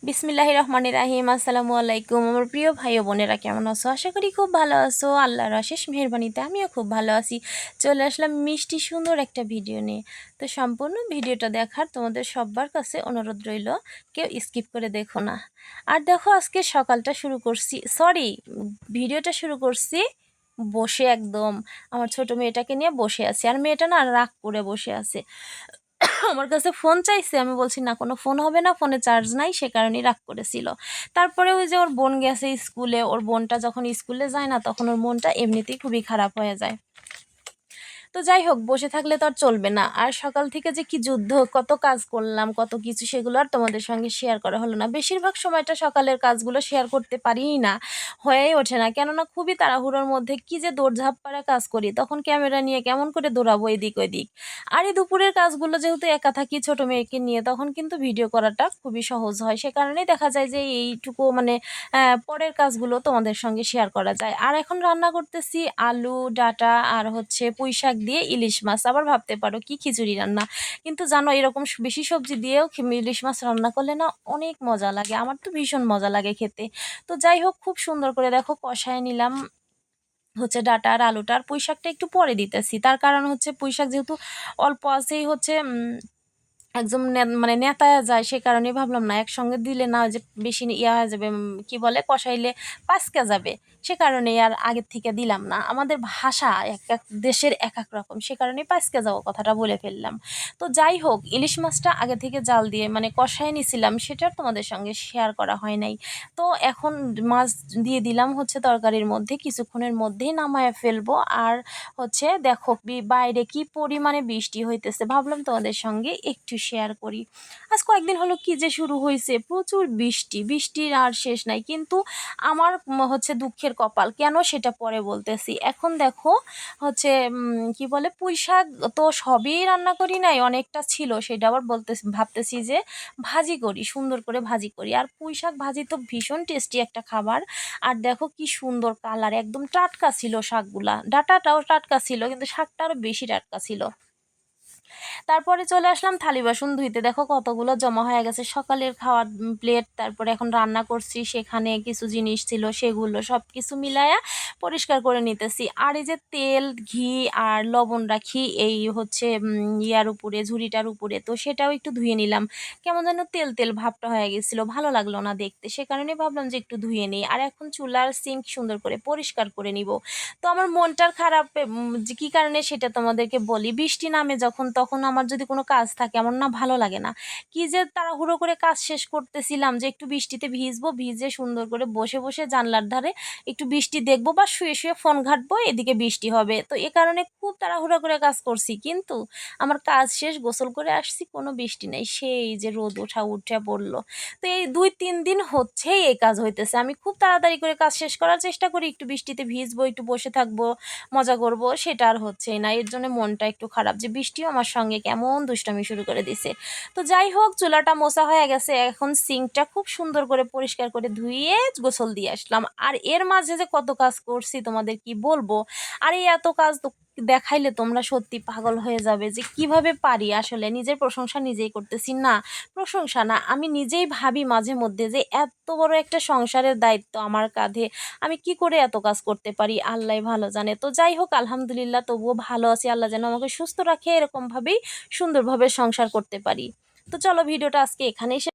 বিসমিল্লাহির রহমানির রাহিম। আসসালামু আলাইকুম আমার প্রিয় ভাই ও বোনেরা, কেমন আছো? আশা করি খুব ভালো আছো। আল্লাহর অশেষ মেহেরবানিতে আমিও খুব ভালো আছি। চলে আসলাম মিষ্টি সুন্দর একটা ভিডিও নিয়ে। তো সম্পূর্ণ ভিডিওটা দেখার তোমাদের সবার কাছে অনুরোধ রইল, কেউ স্কিপ করে দেখো না। আর দেখো, আজকে সকালটা শুরু করছি, ভিডিওটা শুরু করছি বসে, একদম আমার ছোট মেয়েটাকে নিয়ে বসে আছি। আর মেয়েটা না রাগ করে বসে আছে, আমার কাছে ফোন চাইছে। আমি বলছি না, কোনো ফোন হবে না, ফোনে চার্জ নাই, সে কারণেই রাগ করেছিল। তারপরে ওই যে ওর বোন গেছে স্কুলে, ওর বোনটা যখন স্কুলে যায় না, তখন ওর মনটা এমনিতেই খুবই খারাপ হয়ে যায়। তো যাই হোক, বসে থাকলে তো আর চলবে না। আর সকাল থেকে যে কি যুদ্ধ, কত কাজ করলাম, কত কিছু, সেগুলো আর তোমাদের সঙ্গে শেয়ার করা হলো না। বেশিরভাগ সময়টা সকালের কাজগুলো শেয়ার করতে পারিই না, হয়েই ওঠে না। কেননা খুবই তাড়াহুড়োর মধ্যে কি যে দৌড়ঝাঁপ পাড়া কাজ করি, তখন ক্যামেরা নিয়ে কেমন করে দৌড়াবো এদিক ওইদিক। আর এই দুপুরের কাজগুলো যেহেতু একা থাকি ছোট মেয়েকে নিয়ে, তখন কিন্তু ভিডিও করাটা খুবই সহজ হয়। সে কারণেই দেখা যায় যে এইটুকু মানে পরের কাজগুলো তোমাদের সঙ্গে শেয়ার করা যায়। আর এখন রান্না করতেছি আলু ডাঁটা আর হচ্ছে পুঁই শাক দিয়ে ইলিশ মাছ। আবার ভাবতে পারো কি খিচুড়ি রান্না, কিন্তু জানো এরকম বেশি সবজি দিয়েও ইলিশ মাছ রান্না করলে না অনেক মজা লাগে। আমার তো ভীষণ মজা লাগে খেতে। তো যাই হোক, খুব সুন্দর করে দেখো কষায় নিলাম হচ্ছে ডাঁটা আর আলুটা। আর পুঁই শাকটা একটু পরে দিতেছি, তার কারণ হচ্ছে পুঁই শাক যেহেতু অল্প আছেই হচ্ছে একদম মানে নেতায়া যায়, সে কারণেই ভাবলাম না একসঙ্গে দিলে না, যে বেশি ইয়া হয়ে যাবে, কি বলে, কষাইলে পাসকে যাবে। সে কারণেই আর আগের থেকে দিলাম না। আমাদের ভাষা এক এক দেশের এক এক রকম, সে কারণেই পাসকে যাওয়া কথাটা বলে ফেললাম। তো যাই হোক, ইলিশ মাছটা আগে থেকে জাল দিয়ে মানে কষাই নিছিলাম, সেটা তোমাদের সঙ্গে শেয়ার করা হয় নাই। তো এখন মাছ দিয়ে দিলাম হচ্ছে তরকারির মধ্যে, কিছুক্ষণের মধ্যেই নামায় ফেলবো। আর হচ্ছে দেখো বাইরে কি পরিমাণে বৃষ্টি হইতেছে, ভাবলাম তোমাদের সঙ্গে একটু শেয়ার করি। আজ কয়েকদিন হলো কি যে শুরু হয়েছে, প্রচুর বৃষ্টি, বৃষ্টির আর শেষ নাই। কিন্তু আমার হচ্ছে দুঃখের কপাল, কেন সেটা পরে বলতেছি। এখন দেখো হচ্ছে কি বলে, পুঁই শাক তো সবই রান্না করি নাই, অনেকটা ছিল, সেটা আবার ভাবতেছি যে ভাজি করি, সুন্দর করে ভাজি করি। আর পুঁই শাক ভাজি তো ভীষণ টেস্টি একটা খাবার। আর দেখো কি সুন্দর কালার, একদম টাটকা ছিল শাকগুলা, ডাঁটাটাও টাটকা ছিল, কিন্তু শাকটা আরো বেশি টাটকা ছিল। তারপরে চলে আসলাম থালি বাসন ধুইতে। দেখো কতগুলো জমা হয়ে গেছে, সকালের খাওয়ার প্লেট, তারপরে এখন রান্না করছি, সেখানে কিছু জিনিস ছিল, সেগুলো সব কিছু মিলায়া পরিষ্কার করে নিতেছি। আর এই যে তেল ঘি আর লবণ রাখি এই হচ্ছে ইয়ার উপরে, ঝুড়িটার উপরে, তো সেটাও একটু ধুয়ে নিলাম। কেমন যেন তেল তেল ভাবটা হয়ে গেছিলো, ভালো লাগলো না দেখতে, সে কারণে ভাবলাম যে একটু ধুয়ে নিই। আর এখন চুলার সিঙ্ক সুন্দর করে পরিষ্কার করে নিব। তো আমার মনটার খারাপ যে কী কারণে সেটা তোমাদেরকে বলি। বৃষ্টি নামে যখন, তখন আমার যদি কোনো কাজ থাকে, আমার না ভালো লাগে না। কি যে তাড়াহুড়ো করে কাজ শেষ করতেছিলাম যে একটু বৃষ্টিতে ভিজবো, ভিজে সুন্দর করে বসে বসে জানলার ধারে একটু বৃষ্টি দেখবো বা শুয়ে শুয়ে ফোন ঘাঁটবো, এদিকে বৃষ্টি হবে। তো এ কারণে খুব তাড়াহুড়ো করে কাজ করছি, কিন্তু আমার কাজ শেষ, গোসল করে আসছি, কোনো বৃষ্টি নেই, সেই যে রোদ উঠে পড়লো। তো এই 2-3 দিন হচ্ছেই এই কাজ হইতেছে। আমি খুব তাড়াতাড়ি করে কাজ শেষ করার চেষ্টা করি, একটু বৃষ্টিতে ভিজবো, একটু বসে থাকবো, মজা করব, সেটা আর হচ্ছেই না। এর জন্য মনটা একটু খারাপ যে বৃষ্টিও আমার সঙ্গে কেমন দুষ্টামি শুরু করে দিছে। তো যাই হোক, চুলাটা মোছা হয়ে গেছে, এখন সিঙ্কটা খুব সুন্দর করে পরিষ্কার করে ধুয়ে গোসল দিয়ে আসলাম। আর এর মাঝে যে কত কাজ করছি তোমাদের কি বলবো। আর এই এত কাজ তো দেখাইলে তোমরা সত্যি পাগল হয়ে যাবে যে কিভাবে পারি। আসলে নিজের প্রশংসা নিজেই করতেছি না, প্রশংসা না, আমি নিজেই ভাবি মাঝে মধ্যে যে এত বড় একটা সংসারের দায়িত্ব আমার কাঁধে, আমি কি করে এত কাজ করতে পারি, আল্লাহ ভালো জানে। তো যাই হোক, আলহামদুলিল্লাহ তবুও ভালো আছি, আল্লাহ যেন আমাকে সুস্থ রাখে, এরকমভাবেই সুন্দরভাবে সংসার করতে পারি। তো চলো, ভিডিওটা আজকে এখানেই